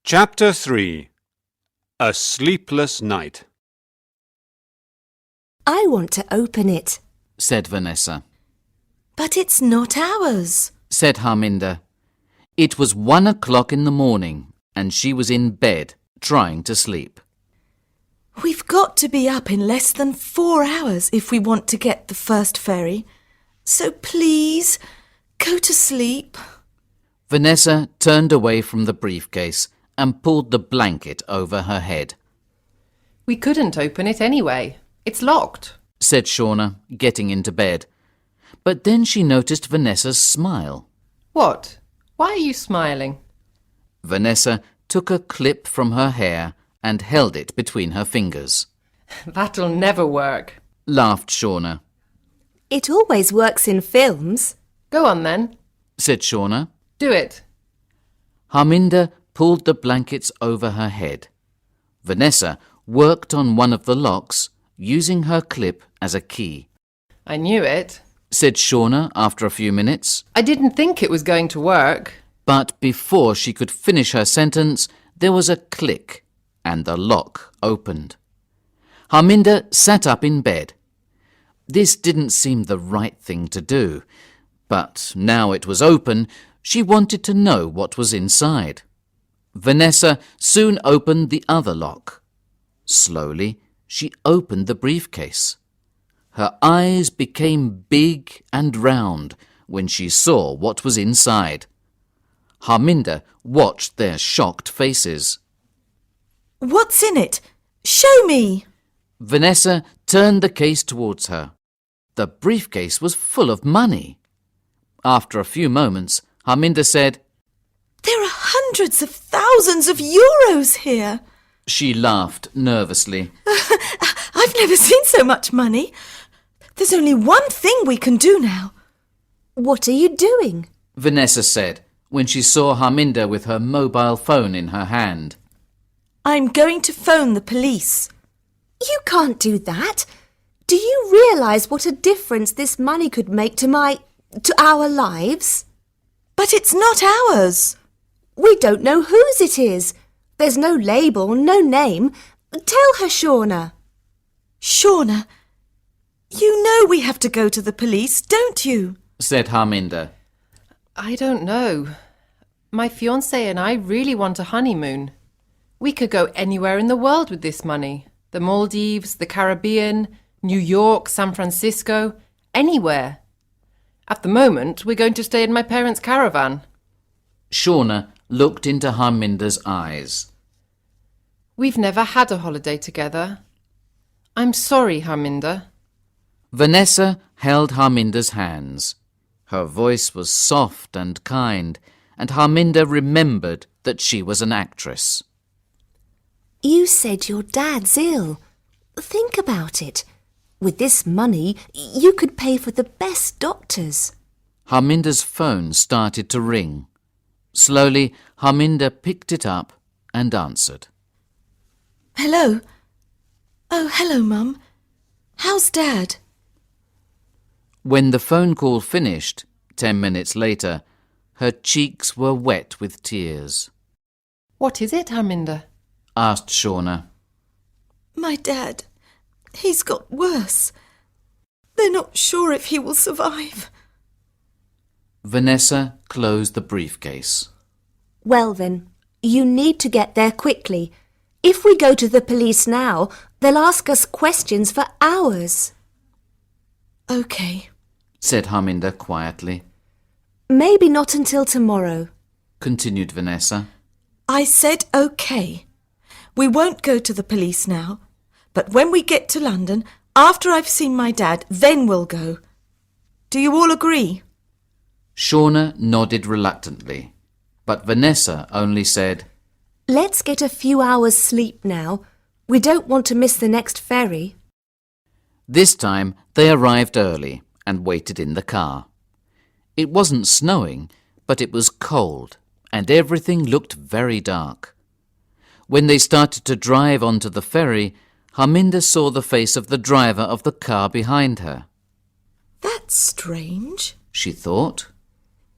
Chapter 3 A Sleepless Night. I want to open it, said Vanessa. but it's not ours. Said Harminder. It was 1 o'clock in the morning and she was in bed trying to sleep. We've got to be up in less than 4 hours if we want to get the first ferry. So please, go to sleep. Vanessa turned away from the briefcase and pulled the blanket over her head. We couldn't open it anyway. It's locked. Said Shauna, getting into bed. But then she noticed Vanessa's smile. What? Why are you smiling? Vanessa took a clip from her hair and held it between her fingers. That'll never work. Laughed Shauna. It always works in films. Go on then. Said Shauna. Do it. Harminder pulled the blankets over her head. Vanessa worked on one of the locks, using her clip as a key. I knew it. Said Shauna after a few minutes. I didn't think it was going to work. But before she could finish her sentence, there was a click and the lock opened. Harminder sat up in bed. This didn't seem the right thing to do, but now it was open, she wanted to know what was inside. Vanessa soon opened the other lock. Slowly, she opened the briefcase. Her eyes became big and round when she saw what was inside. Harminder watched their shocked faces. What's in it? Show me! Vanessa turned the case towards her. The briefcase was full of money. After a few moments, Harminder said, There are hundreds of thousands of euros here. She laughed nervously. I've never seen so much money. There's only one thing we can do now. What are you doing? Vanessa said when she saw Harminder with her mobile phone in her hand. I'm going to phone the police. You can't do that. Do you realise what a difference this money could make to our lives? But it's not ours. We don't know whose it is. There's no label, no name. Tell her, Shauna. Shauna, you know we have to go to the police, don't you? Said Harminder. I don't know. My fiancé and I really want a honeymoon. We could go anywhere in the world with this money. The Maldives, the Caribbean, New York, San Francisco, anywhere. At the moment, we're going to stay in my parents' caravan. Shauna looked into Harminder's eyes. We've never had a holiday together. I'm sorry, Harminder. Vanessa held Harminder's hands. Her voice was soft and kind, and Harminder remembered that she was an actress. You said your dad's ill. Think about it. With this money, you could pay for the best doctors. Harminder's phone started to ring. Slowly, Harminder picked it up and answered. Hello? Oh, hello, Mum. How's Dad? When the phone call finished, 10 minutes later, her cheeks were wet with tears. What is it, Harminder? Asked Shauna. My dad, he's got worse. They're not sure if he will survive. Vanessa closed the briefcase. Well then, you need to get there quickly. If we go to the police now, they'll ask us questions for hours. OK. Said Harminder quietly. Maybe not until tomorrow. Continued Vanessa. I said OK. We won't go to the police now, but when we get to London, after I've seen my dad, then we'll go. Do you all agree? Shauna nodded reluctantly, but Vanessa only said, Let's get a few hours' sleep now. We don't want to miss the next ferry. This time they arrived early and waited in the car. It wasn't snowing, but it was cold, and everything looked very dark. When they started to drive onto the ferry, Harminder saw the face of the driver of the car behind her. That's strange, She thought.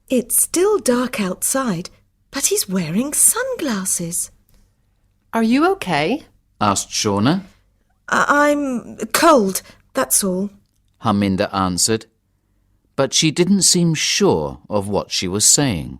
It's still dark outside, but he's wearing sunglasses. Are you okay? asked Shauna. I'm cold, that's all. Harminder answered, but she didn't seem sure of what she was saying.